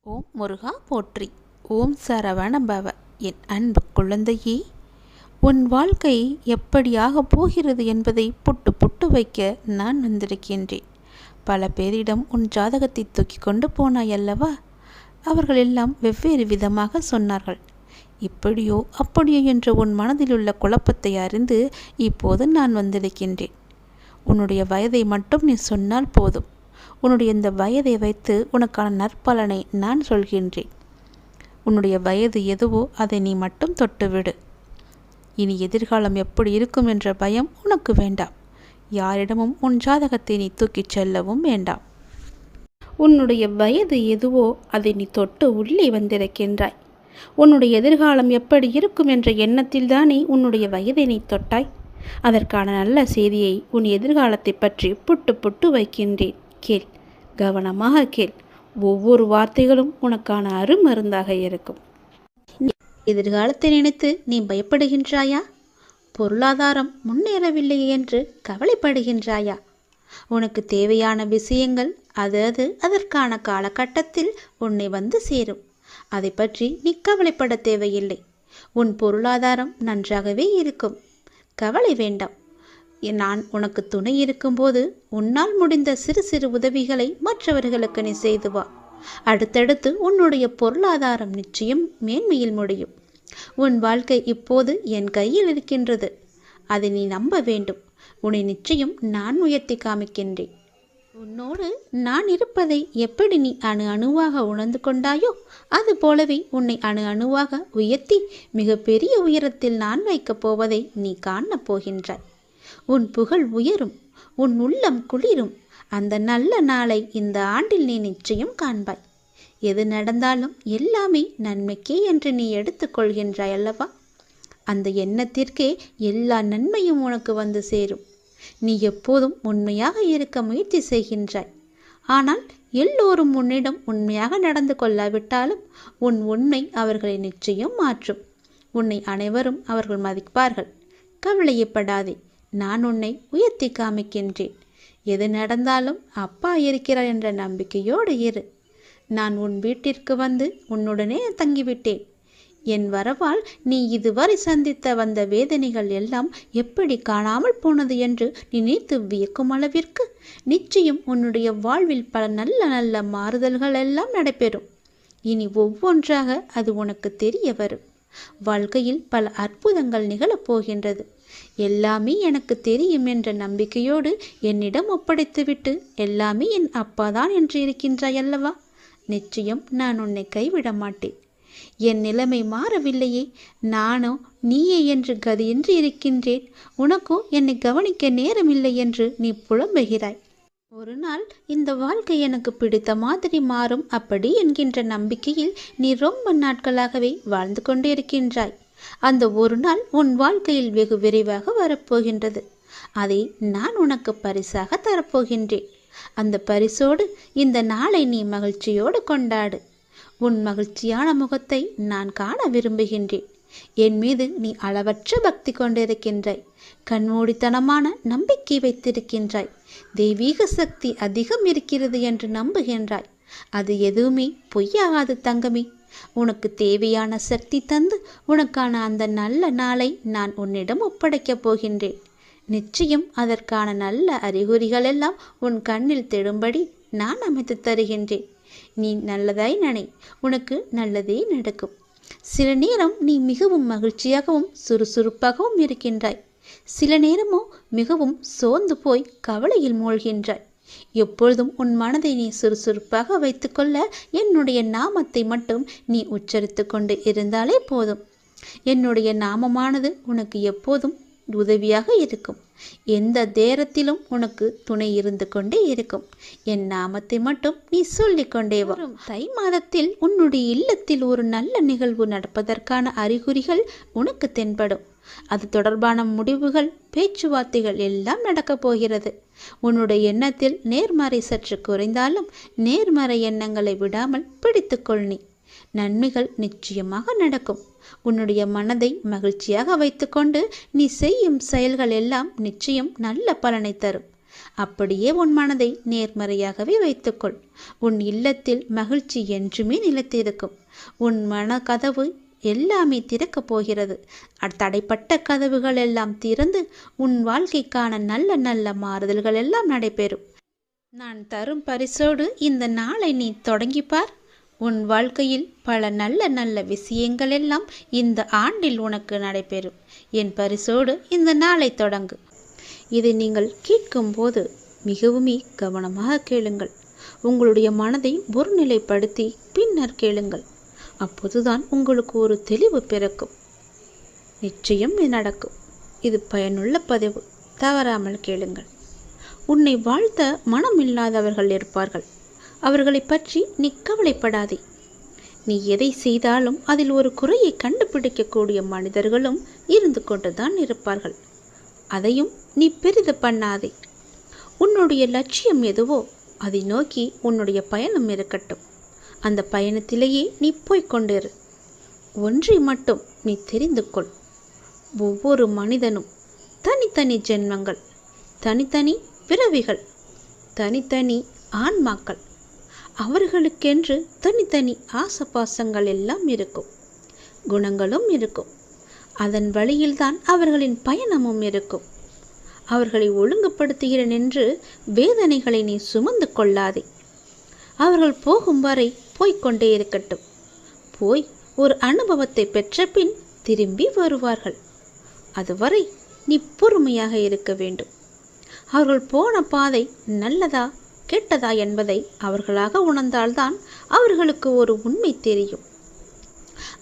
ஓம் முருகா போற்றி. ஓம் சரவண பவ. என் அன்பு குழந்தையே, உன் வாழ்க்கை எப்படியாக போகிறது என்பதை புட்டு புட்டு வைக்க நான் வந்திருக்கின்றேன். பல பேரிடம் உன் ஜாதகத்தை தூக்கி கொண்டு போனாய் அல்லவா? அவர்கள் எல்லாம் வெவ்வேறு விதமாக சொன்னார்கள். இப்படியோ அப்படியோ என்ற உன் மனதில் உள்ள குழப்பத்தை அறிந்து இப்போது நான் வந்திருக்கின்றேன். உன்னுடைய வயதை மட்டும் நீ சொன்னால் போதும். உன்னுடைய இந்த வயதை வைத்து உனக்கான நற்பலனை நான் சொல்கின்றேன். உன்னுடைய வயது எதுவோ அதை நீ மட்டும் தொட்டுவிடு. இனி எதிர்காலம் எப்படி இருக்கும் என்ற பயம் உனக்கு வேண்டாம். யாரிடமும் உன் ஜாதகத்தை நீ தூக்கிச் செல்லவும் வேண்டாம். உன்னுடைய வயது எதுவோ அதை நீ தொட்டு உள்ளே வந்திருக்கின்றாய். உன்னுடைய எதிர்காலம் எப்படி இருக்கும் என்ற எண்ணத்தில் தானே உன்னுடைய வயதை நீ தொட்டாய். அதற்கான நல்ல செய்தியை உன் எதிர்காலத்தை பற்றி புட்டு புட்டு வைக்கின்றேன். கேள், கவனமாக கேள். ஒவ்வொரு வார்த்தைகளும் உனக்கான அருமருந்தாக இருக்கும். எதிர்காலத்தை நினைத்து நீ பயப்படுகின்றாயா? பொருளாதாரம் முன்னேறவில்லை என்று கவலைப்படுகின்றாயா? உனக்கு தேவையான விஷயங்கள் அதற்கான காலகட்டத்தில் உன்னை வந்து சேரும். அதை பற்றி நீ கவலைப்பட தேவையில்லை. உன் பொருளாதாரம் நன்றாகவே இருக்கும். கவலை வேண்டாம். நான் உனக்கு துணை இருக்கும்போது உன்னால் முடிந்த சிறு சிறு உதவிகளை மற்றவர்களுக்கு நீ செய்து வா. அடுத்தடுத்து உன்னுடைய பொருளாதாரம் நிச்சயம் மேன்மையில் முடியும். உன் வாழ்க்கை இப்போது என் கையில் இருக்கின்றது. அதை நீ நம்ப வேண்டும். உன்னை நிச்சயம் நான் உயர்த்தி காமிக்கின்றேன். உன்னோடு நான் இருப்பதை எப்படி நீ அணு அணுவாக உணர்ந்து கொண்டாயோ அது போலவே உன்னை அணு அணுவாக உயர்த்தி மிகப்பெரிய உயரத்தில் நான் வைக்கப் போவதை நீ காணப் போகின்றாய். உன் புகழ் உயரும், உன் உள்ளம் குளிரும். அந்த நல்ல நாளை இந்த ஆண்டில் நீ நிச்சயம் காண்பாய். எது நடந்தாலும் எல்லாமே நன்மைக்கே என்று நீ எடுத்துக்கொள்கின்றாய் அல்லவா? அந்த எண்ணத்திற்கே எல்லா நன்மையும் உனக்கு வந்து சேரும். நீ எப்போதும் உண்மையாக இருக்க முயற்சி செய்கின்றாய். ஆனால் எல்லோரும் உன்னிடம் உண்மையாக நடந்து கொள்ளாவிட்டாலும் உன் உண்மை அவர்களை நிச்சயம் மாற்றும். உன்னை அனைவரும் அவர்கள் மதிப்பார்கள். கவலையப்படாதே. நான் உன்னை உயர்த்தி காமிக்கின்றேன். எது நடந்தாலும் அப்பா இருக்கிறார் என்ற நம்பிக்கையோடு இரு. நான் உன் வீட்டிற்கு வந்து உன்னுடனே தங்கிவிட்டேன். என் வரவால் நீ இதுவரை சந்தித்த வந்த வேதனைகள் எல்லாம் எப்படி காணாமல் போனது என்று நினைத்து வியக்கும் அளவிற்கு நிச்சயம் உன்னுடைய வாழ்வில் பல நல்ல நல்ல மாறுதல்கள் எல்லாம் நடைபெறும். இனி ஒவ்வொன்றாக அது உனக்கு தெரிய வரும். வாழ்க்கையில் பல அற்புதங்கள் நிகழப்போகின்றது. எல்லாமே எனக்கு தெரியும் என்ற நம்பிக்கையோடு என்னிடம் ஒப்படைத்துவிட்டு எல்லாமே என் அப்பாதான் என்று இருக்கின்றாய் அல்லவா? நிச்சயம் நான் உன்னை கைவிட மாட்டேன். என் நிலைமை மாறவில்லையே, நானோ நீயே என்று கதியின்றி இருக்கின்றேன். உனக்கோ என்னை கவனிக்க நேரமில்லை என்று நீ புலம்புகிறாய். ஒரு நாள் இந்த வாழ்க்கை எனக்கு பிடித்த மாதிரி மாறும் அப்படி என்கின்ற நம்பிக்கையில் நீ ரொம்ப நாட்களாகவே வாழ்ந்து கொண்டிருக்கின்றாய். அந்த ஒரு நாள் உன் வாழ்க்கையில் வெகு விரைவாக வரப்போகின்றது. அதை நான் உனக்கு பரிசாக தரப்போகின்றேன். அந்த பரிசோடு இந்த நாளை நீ மகிழ்ச்சியோடு கொண்டாடு. உன் மகிழ்ச்சியான முகத்தை நான் காண விரும்புகின்றேன். என் மீது நீ அளவற்ற பக்தி கொண்டிருக்கின்றாய். கண்மூடித்தனமான நம்பிக்கை வைத்திருக்கின்றாய். தெய்வீக சக்தி அதிகம் இருக்கிறது என்று நம்புகின்றாய். அது எதுவுமே பொய்யாகாது தங்கமே. உனக்கு தேவையான சக்தி தந்து உனக்கான அந்த நல்ல நாளை நான் உன்னிடம் ஒப்படைக்கப் போகின்றேன். நிச்சயம் அதற்கான நல்ல அறிகுறிகள் எல்லாம் உன் கண்ணில் தெடும்படி நான் அமைத்து தருகின்றேன். நீ நல்லதாய் நினை, உனக்கு நல்லதே நடக்கும். சில நேரம் நீ மிகவும் மகிழ்ச்சியாகவும் சுறுசுறுப்பாகவும் இருக்கின்றாய். சில நேரமோ மிகவும் சோர்ந்து போய் கவலையில் மூழ்கின்றாய். எப்பொழுதும் உன் மனதை நீ சுறுசுறுப்பாக வைத்துக்கொள்ள என்னுடைய நாமத்தை மட்டும் நீ உச்சரித்து கொண்டு இருந்தாலே போதும். என்னுடைய நாமமானது உனக்கு எப்போதும் உதவியாக இருக்கும். எந்த நேரத்திலும் உனக்கு துணை இருந்து கொண்டே இருக்கும். என் நாமத்தை மட்டும் நீ சொல்லிக்கொண்டே வா. தை மாதத்தில் உன்னுடைய இல்லத்தில் ஒரு நல்ல நிகழ்வு நடப்பதற்கான அறிகுறிகள் உனக்கு தென்படும். அது தொடர்பான முடிவுகள், பேச்சுவார்த்தைகள் எல்லாம் நடக்கப் போகிறது. உன்னுடைய எண்ணத்தில் நேர்மறை சற்று குறைந்தாலும் நேர்மறை எண்ணங்களை விடாமல் பிடித்துக்கொள். நீ நன்மைகள் நிச்சயமாக நடக்கும். உன்னுடைய மனதை மகிழ்ச்சியாக வைத்துக்கொண்டு நீ செய்யும் செயல்கள் எல்லாம் நிச்சயம் நல்ல பலனை தரும். அப்படியே உன் மனதை நேர்மறையாகவே வைத்துக்கொள். உன் இல்லத்தில் மகிழ்ச்சி என்றுமே நிலைத்திருக்கும். உன் மன கதவு எல்லாமே திறக்கப் போகிறது. தடைப்பட்ட கதவுகள் எல்லாம் திறந்து உன் வாழ்க்கைக்கான நல்ல நல்ல மாறுதல்கள் எல்லாம் நடைபெறும். நான் தரும் பரிசோடு இந்த நாளை நீ தொடங்கிப்பார். உன் வாழ்க்கையில் பல நல்ல நல்ல விஷயங்கள் எல்லாம் இந்த ஆண்டில் உனக்கு நடைபெறும். என் பரிசோடு இந்த நாளை தொடங்கு. இதை நீங்கள் கேட்கும்போது மிகவுமே கவனமாக கேளுங்கள். உங்களுடைய மனதை ஒருநிலைப்படுத்தி பின்னர் கேளுங்கள். அப்போதுதான் உங்களுக்கு ஒரு தெளிவு பிறக்கும். நிச்சயம் இது நடக்கும். இது பயனுள்ள பதிவு. தவறாமல் கேளுங்கள். உன்னை வாழ்த்த மனம் இல்லாதவர்கள் இருப்பார்கள். அவர்களை பற்றி நீ கவலைப்படாதே. நீ எதை செய்தாலும் அதில் ஒரு குறையை கண்டுபிடிக்கக்கூடிய மனிதர்களும் இருந்து கொண்டுதான் இருப்பார்கள். அதையும் நீ பெரிது பண்ணாதே. உன்னுடைய லட்சியம் எதுவோ அதை நோக்கி உன்னுடைய பயணம் இருக்கட்டும். அந்த பயணத்திலேயே நீ போய்கொண்டிரு. ஒன்றை மட்டும் நீ தெரிந்து கொள். ஒவ்வொரு மனிதனும் தனித்தனி ஜென்மங்கள், தனித்தனி பிறவிகள், தனித்தனி ஆன்மாக்கள். அவர்களுக்கென்று தனித்தனி ஆசபாசங்கள் எல்லாம் இருக்கும், குணங்களும் இருக்கும். அதன் வழியில்தான் அவர்களின் பயணமும் இருக்கும். அவர்களை ஒழுங்குபடுத்துகிறேன் என்று வேதனைகளை நீ சுமந்து கொள்ளாதே. அவர்கள் போகும் வரை போய்கொண்டே இருக்கட்டும். போய் ஒரு அனுபவத்தை பெற்ற பின் திரும்பி வருவார்கள். அதுவரை நீ பொறுமையாக இருக்க வேண்டும். அவர்கள் போன பாதை நல்லதா கெட்டதா என்பதை அவர்களாக உணர்ந்தால்தான் அவர்களுக்கு ஒரு உண்மை தெரியும்.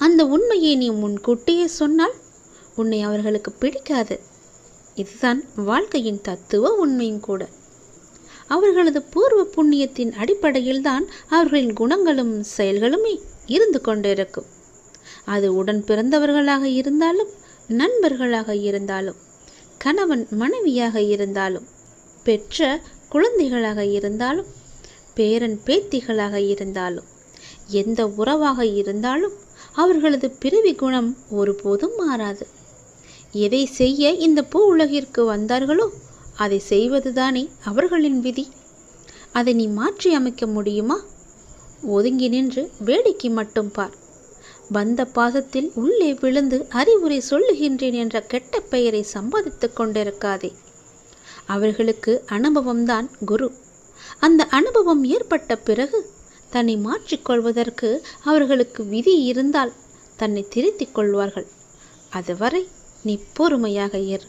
அந்த உண்மையை நீ முன்கூட்டியே சொன்னால் உன்னை அவர்களுக்கு பிடிக்காது. இதுதான் வாழ்க்கையின் தத்துவ உண்மையும் கூட. அவர்களது பூர்வ புண்ணியத்தின் அடிப்படையில்தான் அவர்களின் குணங்களும் செயல்களுமே இருந்து கொண்டிருக்கும். அது உடன் பிறந்தவர்களாக இருந்தாலும், நண்பர்களாக இருந்தாலும், கணவன் மனைவியாக இருந்தாலும், பெற்ற குழந்தைகளாக இருந்தாலும், பேரன் பேத்திகளாக இருந்தாலும், எந்த உறவாக இருந்தாலும் அவர்களது பிறவி குணம் ஒருபோதும் மாறாது. எதை செய்ய இந்த பூ உலகிற்கு வந்தார்களோ அதை செய்வதுதானே அவர்களின் விதி. அதை நீ மாற்றி அமைக்க முடியுமா? ஒதுங்கி நின்று வேடிக்கை மட்டும் பார். வந்த பாசத்தில் உள்ளே விழுந்து அறிவுரை சொல்லுகின்றேன் என்ற கெட்ட பெயரை சம்பாதித்து கொண்டிருக்காதே. அவர்களுக்கு அனுபவம்தான் குரு. அந்த அனுபவம் ஏற்பட்ட பிறகு தன்னை மாற்றிக்கொள்வதற்கு அவர்களுக்கு விதி இருந்தால் தன்னை திருத்திக் கொள்வார்கள். அதுவரை நீ பொறுமையாக இரு.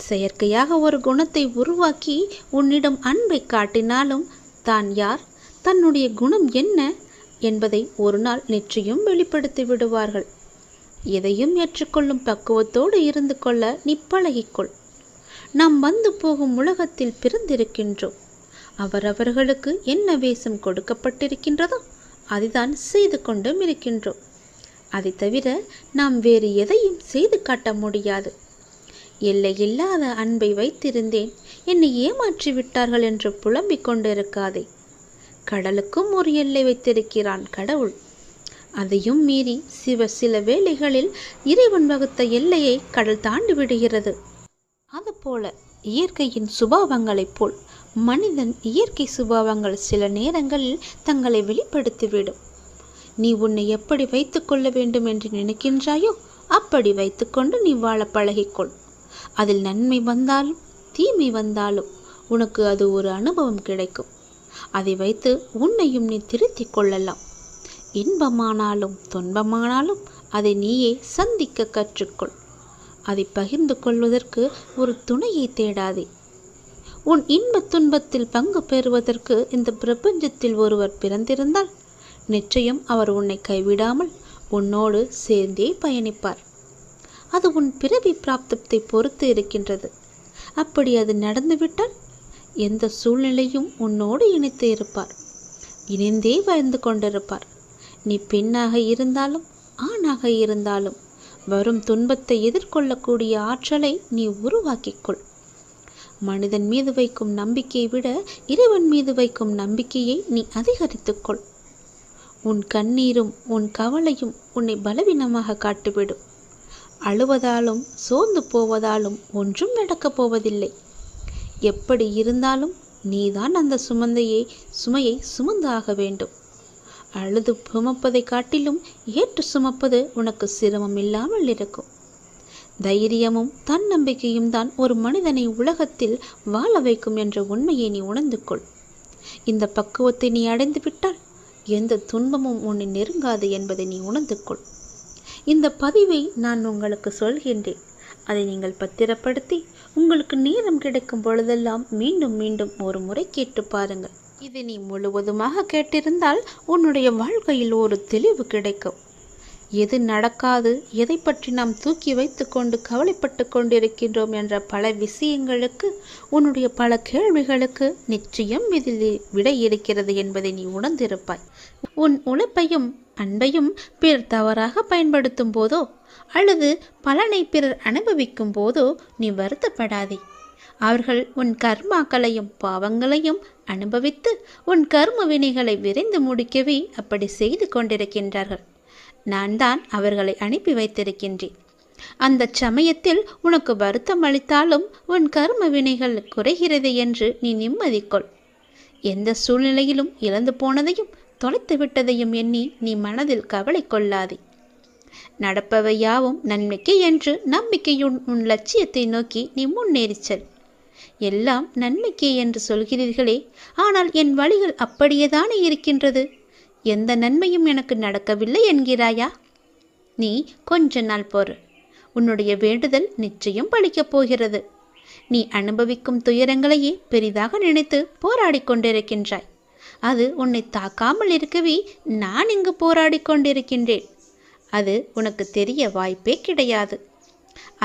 செயற்கையாக ஒரு குணத்தை உருவாக்கி உன்னிடம் அன்பை காட்டினாலும் தான் யார், தன்னுடைய குணம் என்ன என்பதை ஒரு நாள் நிச்சயம் வெளிப்படுத்தி விடுவார்கள். எதையும் ஏற்றுக்கொள்ளும் பக்குவத்தோடு இருந்து கொள்ள நீ பழகிக்கொள். நாம் வந்து போகும் உலகத்தில் பிறந்திருக்கின்றோம். அவரவர்களுக்கு என்ன வேஷம் கொடுக்கப்பட்டிருக்கின்றதோ அதைதான் செய்து கொண்டும் இருக்கின்றோம். அதை தவிர நாம் வேறு எதையும் செய்து காட்ட முடியாது. எல்லையில்லாத அன்பை வைத்திருந்தேன், என்னை ஏமாற்றி விட்டார்கள் என்று புலம்பிக் கொண்டிருக்காதே. கடலுக்கும் ஒரு எல்லை வைத்திருக்கிறான் கடவுள். அதையும் மீறி சில வேளைகளில் இறைவன் வகுத்த எல்லையை கடல் தாண்டி விடுகிறது. அதுபோல இயற்கையின் சுபாவங்களைப் போல் மனிதன் இயற்கை சுபாவங்கள் சில நேரங்களில் தங்களை வெளிப்படுத்திவிடும். நீ உன்னை எப்படி வைத்து கொள்ள வேண்டும் என்று நினைக்கின்றாயோ அப்படி வைத்துக்கொண்டு நீ வாழ பழகிக்கொள். அதில் நன்மை வந்தாலும் தீமை வந்தாலும் உனக்கு அது ஒரு அனுபவம் கிடைக்கும். அதை வைத்து உன்னையும் நீ திருத்திக் கொள்ளலாம். இன்பமானாலும் துன்பமானாலும் அதை நீயே சந்திக்க கற்றுக்கொள். அதை பகிர்ந்து கொள்வதற்கு ஒரு துணையை தேடாதே. உன் இன்ப துன்பத்தில் பங்கு பெறுவதற்கு இந்த பிரபஞ்சத்தில் ஒருவர் பிறந்திருந்தால் நிச்சயம் அவர் உன்னை கைவிடாமல் உன்னோடு சேர்ந்தே பயணிப்பார். அது உன் பிறவி பிராப்தத்தை பொறுத்து இருக்கின்றது. அப்படி அது நடந்துவிட்டால் எந்த சூழ்நிலையும் உன்னோடு இணைத்து இருப்பார். இணைந்தே வாழ்ந்து கொண்டிருப்பார். நீ பெண்ணாக இருந்தாலும் ஆணாக இருந்தாலும் வரும் துன்பத்தை எதிர்கொள்ளக்கூடிய ஆற்றலை நீ உருவாக்கிக்கொள். மனிதன் மீது வைக்கும் நம்பிக்கையை விட இறைவன் மீது வைக்கும் நம்பிக்கையை நீ அதிகரித்துக்கொள். உன் கண்ணீரும் உன் கவலையும் உன்னை பலவீனமாக காட்டிவிடும். அழுவதாலும் சோர்ந்து போவதாலும் ஒன்றும் நடக்கப் போவதில்லை. எப்படி இருந்தாலும் நீதான் அந்த சுமையை சுமந்தாக வேண்டும். அழுது சுமப்பதை காட்டிலும் ஏற்று சுமப்பது உனக்கு சிரமம் இல்லாமல் இருக்கும். தைரியமும் தன்னம்பிக்கையும் தான் ஒரு மனிதனை உலகத்தில் வாழ வைக்கும் என்ற உண்மையை நீ உணர்ந்து கொள். இந்த பக்குவத்தை நீ அடைந்து விட்டால் எந்த துன்பமும் உன்னை நெருங்காது என்பதை நீ உணர்ந்து கொள். இந்த பதிவை நான் உங்களுக்கு சொல்கின்றேன். அதை நீங்கள் பத்திரப்படுத்தி உங்களுக்கு நேரம் கிடைக்கும் பொழுதெல்லாம் மீண்டும் மீண்டும் ஒரு முறை கேட்டு பாருங்கள். இது நீ முழுவதுமாக கேட்டிருந்தால் உன்னுடைய வாழ்க்கையில் ஒரு தெளிவு கிடைக்கும். எது நடக்காது, எதை பற்றி நாம் தூக்கி வைத்து கொண்டு கவலைப்பட்டு கொண்டிருக்கின்றோம் என்ற பல விஷயங்களுக்கு, உன்னுடைய பல கேள்விகளுக்கு நிச்சயம் இதில் விடை இருக்கிறது என்பதை நீ உணர்ந்திருப்பாய். உன் உழைப்பையும் அன்பையும் பிறர் தவறாக பயன்படுத்தும் போதோ அல்லது பலனை பிறர் அனுபவிக்கும் போதோ நீ வருத்தப்படாதே. அவர்கள் உன் கர்மாக்களையும் பாவங்களையும் அனுபவித்து உன் கர்ம வினைகளை விரைந்து முடிக்கவே அப்படி செய்து கொண்டிருக்கின்றார்கள். நான் தான் அவர்களை அனுப்பி வைத்திருக்கின்றேன். அந்த சமயத்தில் உனக்கு வருத்தம் அளித்தாலும் உன் கர்ம வினைகள் குறைகிறது என்று நீ நிம்மதி கொள். எந்த சூழ்நிலையிலும் இழந்து போனதையும் தொலைத்து விட்டதையும் எண்ணி நீ மனதில் கவலை கொள்ளாதே. நடப்பவை யாவும் நன்மைக்கு என்று நம்பிக்கையுடன் உன் லட்சியத்தை நோக்கி நீ முன்னேறிச் செல். எல்லாம் நன்மைக்கே என்று சொல்கிறீர்களே, ஆனால் என் வழிகள் அப்படியேதானே இருக்கின்றது. எந்த நன்மையும் எனக்கு நடக்கவில்லை என்கிறாயா? நீ கொஞ்ச நாள் பொறு. உன்னுடைய வேண்டுதல் நிச்சயம் பலிக்கப் போகிறது. நீ அனுபவிக்கும் துயரங்களையே பெரிதாக நினைத்து போராடி கொண்டிருக்கின்றாய். அது உன்னை தாக்காமல் இருக்கவே நான் இங்கு போராடி கொண்டிருக்கின்றேன். அது உனக்கு தெரிய வாய்ப்பே கிடையாது.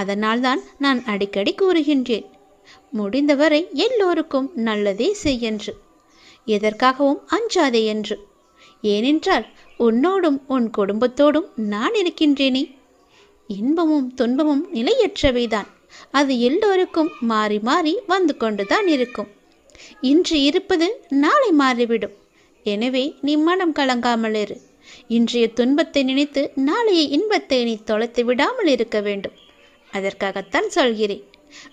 அதனால்தான் நான் அடிக்கடி கூறுகின்றேன், முடிந்தவரை எல்லோருக்கும் நல்லதே செய்யென்று, எதற்காகவும் அஞ்சாதே என்று. ஏனென்றால் உன்னோடும் உன் குடும்பத்தோடும் நான் இருக்கின்றேனே. இன்பமும் துன்பமும் நிலையற்றவைதான். அது எல்லோருக்கும் மாறி மாறி வந்து கொண்டுதான் இருக்கும். இன்று இருப்பது நாளை மாறிவிடும். எனவே நீ மனம் கலங்காமல் இரு. இன்றைய துன்பத்தை நினைத்து நாளைய இன்பத்தை நீ தொலைத்து விடாமல் இருக்க வேண்டும். அதற்காகத்தான் சொல்கிறேன்.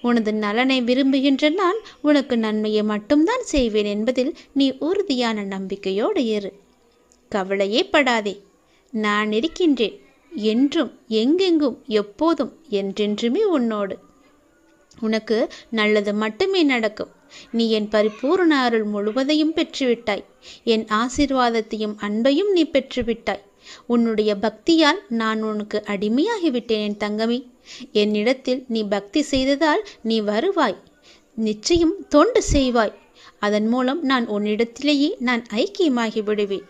உனது நலனை விரும்புகின்ற நான் உனக்கு நன்மையை மட்டும்தான் செய்வேன் என்பதில் நீ உறுதியான நம்பிக்கையோடு இரு. கவலையே படாதே. நான் இருக்கின்றேன். என்றும் எங்கெங்கும் எப்போதும் என்றென்றுமே உன்னோடு. உனக்கு நல்லது மட்டுமே நடக்கும். நீ என் பரிபூர்ண அருள் முழுவதையும் பெற்றுவிட்டாய். என் ஆசீர்வாதத்தையும் அன்பையும் நீ பெற்றுவிட்டாய். உன்னுடைய பக்தியால் நான் உனக்கு அடிமையாகிவிட்டேன் என் தங்கமே. என்னிடத்தில் நீ பக்தி செய்ததால் நீ வருவாய். நிச்சயம் தொண்டு செய்வாய். அதன் மூலம் நான் உன்னிடத்திலேயே நான் ஐக்கியமாகி விடுவேன்.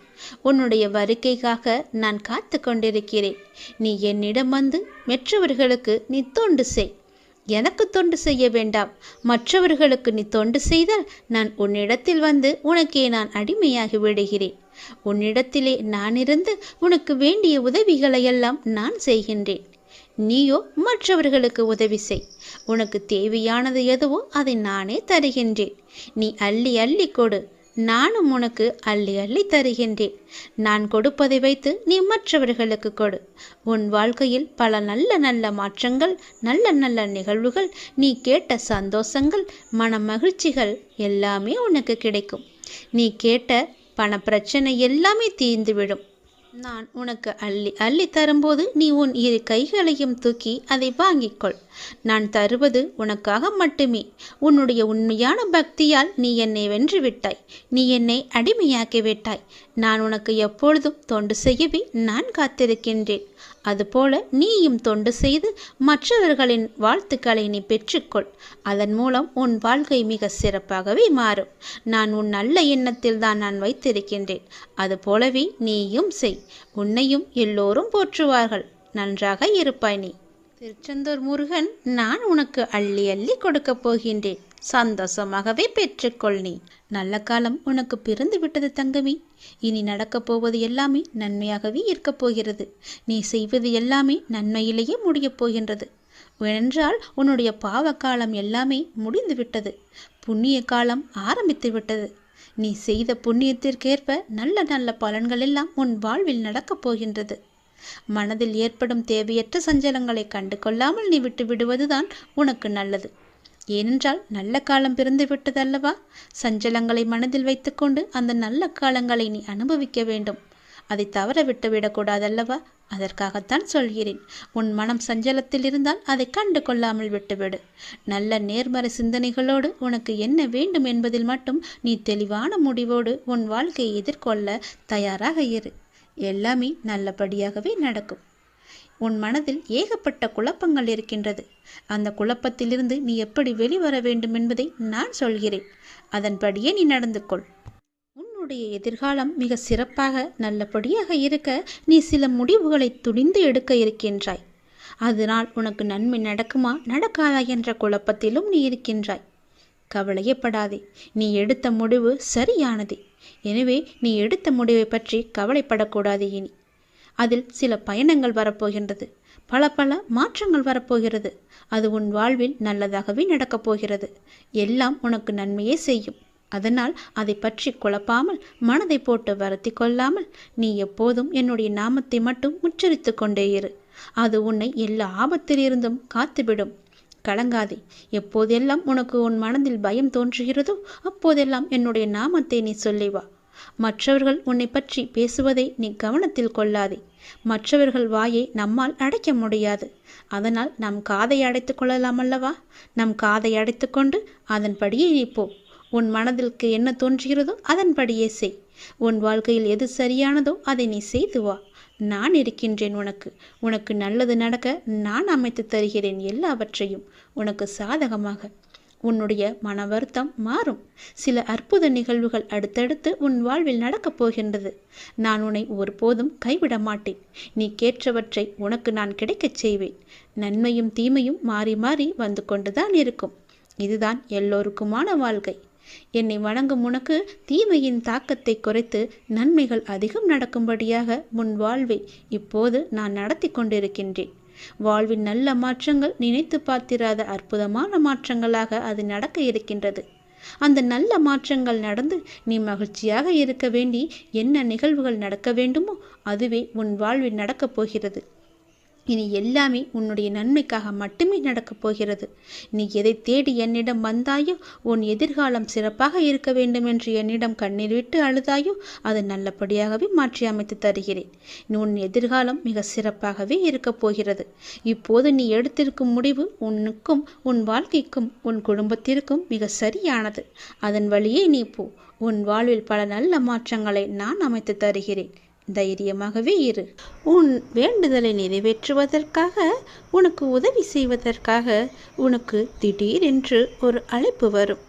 உன்னுடைய வருகைக்காக நான் காத்து கொண்டிருக்கிறேன். நீ என்னிடம் வந்து மற்றவர்களுக்கு நீ தொண்டு செய். எனக்கு தொண்டு செய்ய வேண்டாம். மற்றவர்களுக்கு நீ தொண்டு செய்தால் நான் உன்னிடத்தில் வந்து உனக்கே நான் அடிமையாகி விடுகிறேன். உன்னிடத்திலே நான் இருந்து உனக்கு வேண்டிய உதவிகளையெல்லாம் நான் செய்கின்றேன். நீயோ மற்றவர்களுக்கு உதவி செய். உனக்கு தேவையானது எதுவோ அதை நானே தருகின்றேன். நீ அள்ளி அள்ளி கொடு. நானும் உனக்கு அள்ளி அள்ளி தருகின்றேன். நான் கொடுப்பதை வைத்து நீ மற்றவர்களுக்கு கொடு. உன் வாழ்க்கையில் பல நல்ல நல்ல மாற்றங்கள், நல்ல நல்ல நிகழ்வுகள், நீ கேட்ட சந்தோஷங்கள், மன மகிழ்ச்சிகள் எல்லாமே உனக்கு கிடைக்கும். நீ கேட்ட பண பிரச்சனை எல்லாமே தீர்ந்துவிடும். நான் உனக்கு அள்ளி அள்ளி தரும்போது நீ உன் இரு கைகளையும் தூக்கி அதை வாங்கிக்கொள். நான் தருவது உனக்காக மட்டுமே. உன்னுடைய உண்மையான பக்தியால் நீ என்னை வென்று விட்டாய். நீ என்னை அடிமையாக்கி விட்டாய். நான் உனக்கு எப்பொழுதும் தொண்டு செய்யவே நான் காத்திருக்கின்றேன். அதுபோல நீயும் தொண்டு செய்து மற்றவர்களின் வாழ்த்துக்களை நீ பெற்றுக்கொள். அதன் மூலம் உன் வாழ்க்கை மிக சிறப்பாகவே மாறும். நான் உன் நல்ல எண்ணத்தில் தான் நான் வைத்திருக்கின்றேன். அதுபோலவே நீயும் செய். உன்னையும் எல்லோரும் போற்றுவார்கள். நன்றாக இருப்பாய் நீ. திருச்செந்தூர் முருகன் நான் உனக்கு அள்ளி அள்ளி கொடுக்கப் போகின்றேன். சந்தோஷமாகவே பெற்றுக்கொள். நீ நல்ல காலம் உனக்கு பிறந்து விட்டது தங்கமே. இனி நடக்கப் போவது எல்லாமே நன்மையாகவே இருக்கப் போகிறது. நீ செய்வது எல்லாமே நன்மையிலேயே முடியப் போகின்றது. ஏனென்றால் உன்னுடைய பாவ காலம் எல்லாமே முடிந்து விட்டது. புண்ணிய காலம் ஆரம்பித்து விட்டது. நீ செய்த புண்ணியத்திற்கேற்ப நல்ல நல்ல பலன்கள் எல்லாம் உன் வாழ்வில் நடக்கப் போகின்றது. மனதில் ஏற்படும் தேவையற்ற சஞ்சலங்களை கண்டு கொள்ளாமல் நீ விட்டு விடுவதுதான் உனக்கு நல்லது. ஏனென்றால் நல்ல காலம் பிறந்து விட்டதல்லவா? சஞ்சலங்களை மனதில் வைத்துக்கொண்டு அந்த நல்ல காலங்களை நீ அனுபவிக்க வேண்டும். அதை தவற விட்டு விடக்கூடாதல்லவா? அதற்காகத்தான் சொல்கிறேன். உன் மனம் சஞ்சலத்தில் இருந்தால் அதை கண்டு கொள்ளாமல் விட்டுவிடு. நல்ல நேர்மறை சிந்தனைகளோடு உனக்கு என்ன வேண்டும் என்பதில் மட்டும் நீ தெளிவான முடிவோடு உன் வாழ்க்கையை எதிர்கொள்ள தயாராக இரு. எல்லாமே நல்லபடியாகவே நடக்கும். உன் மனதில் ஏகப்பட்ட குழப்பங்கள் இருக்கின்றது. அந்த குழப்பத்திலிருந்து நீ எப்படி வெளிவர வேண்டும் என்பதை நான் சொல்கிறேன். அதன்படியே நீ நடந்து கொள். உன்னுடைய எதிர்காலம் மிக சிறப்பாக நல்லபடியாக இருக்க நீ சில முடிவுகளை துணிந்து எடுக்க இருக்கின்றாய். அதனால் உனக்கு நன்மை நடக்குமா நடக்காதா என்ற குழப்பத்திலும் நீ இருக்கின்றாய். கவலையப்படாதே. நீ எடுத்த முடிவு சரியானதே. எனவே நீ எடுத்த முடிவை பற்றி கவலைப்படக்கூடாது. இனி அதில் சில பயணங்கள் வரப்போகின்றது. பல மாற்றங்கள் வரப்போகிறது. அது உன் வாழ்வில் நல்லதாகவே நடக்கப் போகிறது. எல்லாம் உனக்கு நன்மையே செய்யும். அதனால் அதை பற்றி குழப்பாமல், மனதை போட்டு வருத்தி கொள்ளாமல் நீ எப்போதும் என்னுடைய நாமத்தை மட்டும் உச்சரித்து கொண்டே இரு. அது உன்னை எல்லா ஆபத்திலிருந்தும் காத்துவிடும். கலங்காதே. எப்போதெல்லாம் உனக்கு உன் மனதில் பயம் தோன்றுகிறதோ அப்போதெல்லாம் என்னுடைய நாமத்தை நீ சொல்லி வா. மற்றவர்கள் உன்னை பற்றி பேசுவதை நீ கவனத்தில் கொள்ளாதே. மற்றவர்கள் வாயை நம்மால் அடைக்க முடியாது. அதனால் நம் காதை அடைத்து கொள்ளலாம் அல்லவா? நம் காதை அடைத்து கொண்டு அதன்படியே நீ போ. உன் மனதிற்கு என்ன தோன்றுகிறதோ அதன்படியே செய். உன் வாழ்க்கையில் எது சரியானதோ அதை நீ செய்து வா. நான் இருக்கின்றேன் உனக்கு. உனக்கு நல்லது நடக்க நான் அமைத்து தருகிறேன் எல்லாவற்றையும் உனக்கு சாதகமாக. உன்னுடைய மன வருத்தம் மாறும். சில அற்புத நிகழ்வுகள் அடுத்தடுத்து உன் வாழ்வில் நடக்கப் போகின்றது. நான் உன்னை ஒருபோதும் கைவிட மாட்டேன். நீ கேட்டவற்றை உனக்கு நான் கிடைக்கச் செய்வேன். நன்மையும் தீமையும் மாறி மாறி வந்து கொண்டுதான் இருக்கும். இதுதான் எல்லோருக்குமான வாழ்க்கை. என்னை வணங்கும் உனக்கு தீமையின் தாக்கத்தை குறைத்து நன்மைகள் அதிகம் நடக்கும்படியாக உன் வாழ்வை இப்போது நான் நடத்தி கொண்டிருக்கின்றேன். வாழ்வின் நல்ல மாற்றங்கள் நினைத்து பார்த்திராத அற்புதமான மாற்றங்களாக அது நடக்க இருக்கின்றது. அந்த நல்ல மாற்றங்கள் நடந்து நீ மகிழ்ச்சியாக இருக்க வேண்டி என்ன நிகழ்வுகள் நடக்க வேண்டுமோ அதுவே உன் வாழ்வில் நடக்கப் போகிறது. இனி எல்லாமே உன்னுடைய நன்மைக்காக மட்டுமே நடக்கப் போகிறது. நீ எதை தேடி என்னிடம் வந்தாயோ, உன் எதிர்காலம் சிறப்பாக இருக்க வேண்டும் என்று என்னிடம் கண்ணீர் விட்டு அழுதாயோ, அது நல்லபடியாகவே மாற்றி அமைத்து தருகிறேன். உன் எதிர்காலம் மிக சிறப்பாகவே இருக்கப் போகிறது. இப்போது நீ எடுத்திருக்கும் முடிவு உன்னுக்கும் உன் வாழ்க்கைக்கும் உன் குடும்பத்திற்கும் மிக சரியானது. அதன் வழியே நீ போ. உன் வாழ்வில் பல நல்ல மாற்றங்களை நான் அமைத்து தருகிறேன். தைரியமாகவே இரு. உன் வேண்டுதலை நிறைவேற்றுவதற்காக, உனக்கு உதவி செய்வதற்காக உனக்கு திடீரென்று ஒரு அழைப்பு வரும்.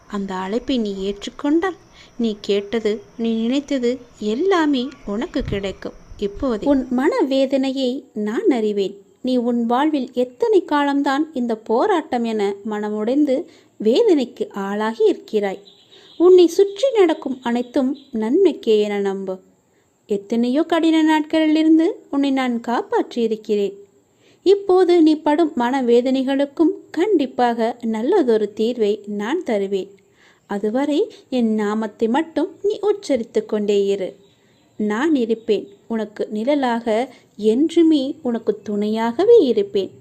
அந்த அழைப்பை நீ ஏற்றுக்கொண்டால் நீ கேட்டது, நீ நினைத்தது எல்லாமே உனக்கு கிடைக்கும். இப்போது உன் மனவேதனையை நான் அறிவேன். நீ உன் வாழ்வில் எத்தனை காலம்தான் இந்த போராட்டம் என மனமுடைந்து வேதனைக்கு ஆளாகி இருக்கிறாய். உன்னை சுற்றி நடக்கும் அனைத்தும் நன்மைக்கே என நம்பு. எத்தனையோ கடின நாட்களிலிருந்து உன்னை நான் காப்பாற்றி இருக்கிறேன். இப்போது நீ படும் மனவேதனைகளுக்கும் கண்டிப்பாக நல்லதொரு தீர்வை நான் தருவேன். அதுவரை என் நாமத்தை மட்டும் நீ உச்சரித்து கொண்டே இரு. நான் இருப்பேன். உனக்கு நிழலாக, என்றுமே உனக்கு துணையாகவே இருப்பேன்.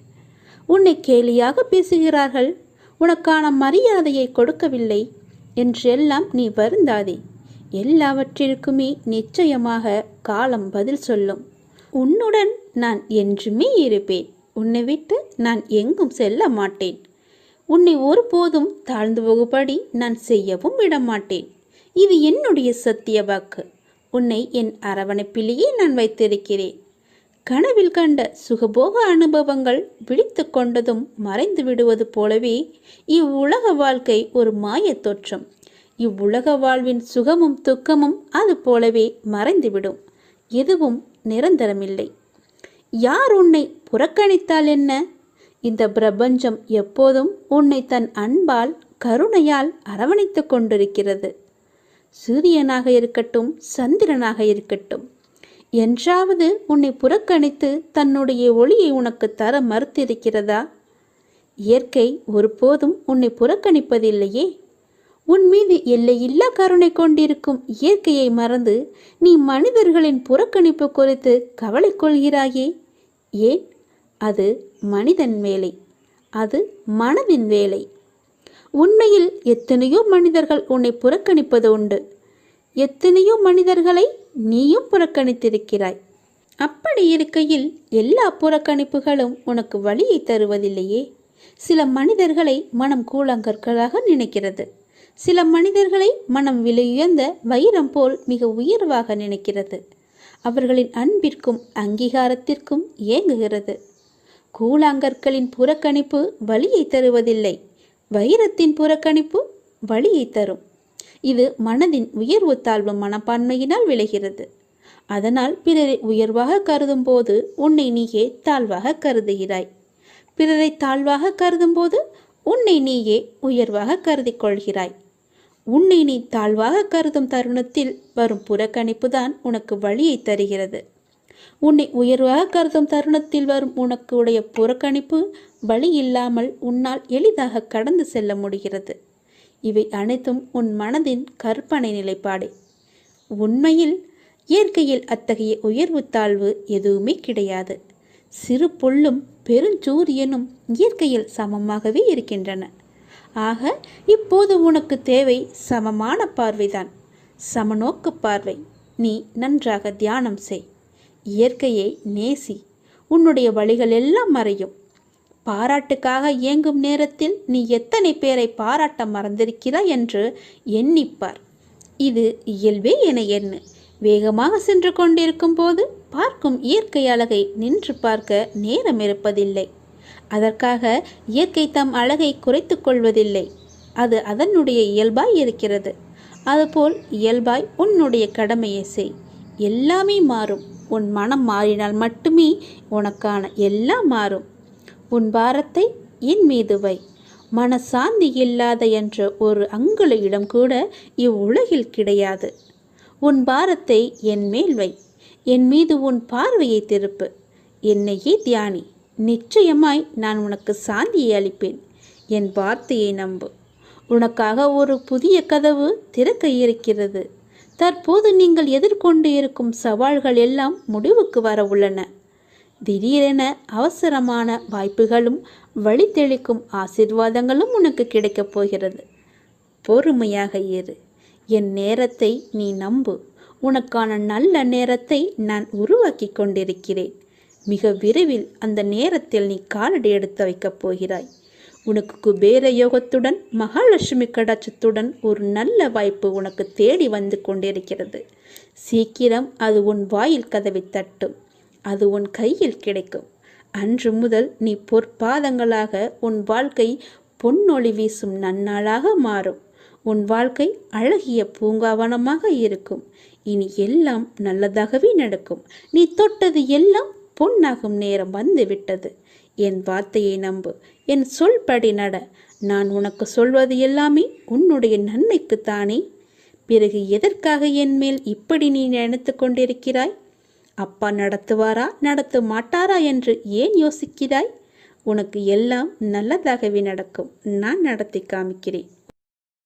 உன்னை கேலியாக பேசுகிறார்கள், உனக்கான மரியாதையை கொடுக்கவில்லை என்றெல்லாம் நீ வருந்தாதே. எல்லாவற்றிற்குமே நிச்சயமாக காலம் பதில் சொல்லும். உன்னுடன் நான் என்றுமே இருப்பேன். உன்னை விட்டு நான் எங்கும் செல்ல மாட்டேன். உன்னை ஒருபோதும் தாழ்ந்து போகும்படி நான் செய்யவும் விடமாட்டேன். இது என்னுடைய சத்திய வாக்கு. உன்னை என் அரவணைப்பிலேயே நான் வைத்திருக்கிறேன். கனவில் கண்ட சுகபோக அனுபவங்கள் விழித்து கொண்டதும் மறைந்து விடுவது போலவே இவ்வுலக வாழ்க்கை ஒரு மாயத் தோற்றம். இவ்வுலக வாழ்வின் சுகமும் துக்கமும் அது போலவே மறைந்துவிடும். எதுவும் நிரந்தரமில்லை. யார் உன்னை புறக்கணித்தால் என்ன? இந்த பிரபஞ்சம் எப்போதும் உன்னை தன் அன்பால், கருணையால் அரவணைத்து கொண்டிருக்கிறது. சூரியனாக இருக்கட்டும், சந்திரனாக இருக்கட்டும், என்றாவது உன்னை புறக்கணித்து தன்னுடைய ஒளியை உனக்கு தர மறுத்திருக்கிறதா? இயற்கை ஒருபோதும் உன்னை புறக்கணிப்பதில்லையே. உன் மீது எல்லையில்லா கருணை கொண்டிருக்கும் இயற்கையை மறந்து நீ மனிதர்களின் புறக்கணிப்பு குறித்து கவலை கொள்கிறாயே. ஏன்? அது மனிதன் வேலை. அது மனதின் வேலை. உண்மையில் எத்தனையோ மனிதர்கள் உன்னை புறக்கணிப்பது உண்டு. எத்தனையோ மனிதர்களை நீயும் புறக்கணித்திருக்கிறாய். அப்படி இருக்கையில் எல்லா புறக்கணிப்புகளும் உனக்கு வலியை தருவதில்லையே. சில மனிதர்களை மனம் கூழாங்கற்களாக நினைக்கிறது. சில மனிதர்களை மனம் விலையுயர்ந்த வைரம் போல் மிக உயர்வாக நினைக்கிறது. அவர்களின் அன்பிற்கும் அங்கீகாரத்திற்கும் ஏங்குகிறது. கூழாங்கற்களின் புறக்கணிப்பு வலியை தருவதில்லை. வைரத்தின் புறக்கணிப்பு வலியை தரும். இது மனதின் உயர்வு தாழ்வு மனப்பான்மையினால் விளைகிறது. அதனால் பிறரை உயர்வாக கருதும் போது உன்னை நீயே தாழ்வாக கருதுகிறாய். பிறரை தாழ்வாக கருதும் போது உன்னை நீயே உயர்வாக கருதி கொள்கிறாய். உன்னை நீ தாழ்வாக கருதும் தருணத்தில் வரும் புறக்கணிப்பு தான் உனக்கு வலியை தருகிறது. உன்னை உயர்வாக கருதும் தருணத்தில் வரும் உனக்கு உடைய புறக்கணிப்பு வலி இல்லாமல் உன்னால் எளிதாக கடந்து செல்ல முடிகிறது. இவை அனைத்தும் உன் மனதின் கற்பனை நிலைப்பாடே. உண்மையில் இயற்கையில் அத்தகைய உயர்வு தாழ்வு எதுவுமே கிடையாது. சிறு புல்லும் பெருஞ்சூரியனும் இயற்கையில் சமமாகவே இருக்கின்றன. ஆக இப்போது உனக்கு தேவை சமமான பார்வைதான், சமநோக்கு பார்வை. நீ நன்றாக தியானம் செய், இயற்கையை நேசி. உன்னுடைய வழிகள் எல்லாம் மறையும். பாராட்டுக்காக இயங்கும் நேரத்தில் நீ எத்தனை பேரை பாராட்ட மறந்திருக்கிறாய் என்று எண்ணிப்பார். இது இயல்பே என எண்ணு. வேகமாக சென்று கொண்டிருக்கும் போது பார்க்கும் இயற்கை அழகை நின்று பார்க்க நேரம் இருப்பதில்லை. அதற்காக இயற்கை தம் அழகை குறைத்து கொள்வதில்லை. அது அதனுடைய இயல்பாய் இருக்கிறது. அதுபோல் இயல்பாய் உன்னுடைய கடமையை செய். எல்லாமே மாறும். உன் மனம் மாறினால் மட்டுமே உனக்கான எல்லாம் மாறும். உன் பாரத்தை என் மீது வை. மனசாந்தி இல்லாத என்ற ஒரு அங்குல இடம் கூட இவ்வுலகில் கிடையாது. உன் பாரத்தை என் மேல் வை. என் மீது உன் பார்வையை திருப்பு. என்னையே தியானி. நிச்சயமாய் நான் உனக்கு சாந்தியை அளிப்பேன். என் வார்த்தையை நம்பு. உனக்காக ஒரு புதிய கதவு திறக்க இருக்கிறது. தற்போது நீங்கள் எதிர்கொண்டு இருக்கும் சவால்கள் எல்லாம் முடிவுக்கு வர உள்ளன. திடீரென அவசரமான வாய்ப்புகளும் வழி தெளிக்கும் ஆசீர்வாதங்களும் உனக்கு கிடைக்கப் போகிறது. பொறுமையாக இரு. என் நேரத்தை நீ நம்பு. உனக்கான நல்ல நேரத்தை நான் உருவாக்கி கொண்டிருக்கிறேன். மிக விரைவில் அந்த நேரத்தில் நீ காலடி எடுத்து வைக்கப் போகிறாய். உனக்கு குபேர யோகத்துடன் மகாலட்சுமி கடாட்சத்துடன் ஒரு நல்ல வாய்ப்பு உனக்கு தேடி வந்து கொண்டிருக்கிறது. சீக்கிரம் அது உன் வாயில் கதவை தட்டும். அது உன் கையில் கிடைக்கும். அன்று முதல் நீ பொற்பாதங்களாக உன் வாழ்க்கை பொன்னொளி வீசும் நன்னாளாக மாறும். உன் வாழ்க்கை அழகிய பூங்காவனமாக இருக்கும். இனி எல்லாம் நல்லதாகவே நடக்கும். நீ தொட்டது எல்லாம் பொன்னாகும் நேரம் வந்து விட்டது. என் வார்த்தையை நம்பு. என் சொல்படி நட. நான் உனக்கு சொல்வது எல்லாமே உன்னுடைய நன்மைக்குத்தானே. பிறகு எதற்காக என் மேல் இப்படி நீ நினைத்து கொண்டிருக்கிறாய்? அப்பா நடத்துவாரா நடத்த மாட்டாரா என்று ஏன் யோசிக்கிறாய்? உனக்கு எல்லாம் நல்லதாகவே நடக்கும். நான் நடத்தி காமிக்கிறேன்.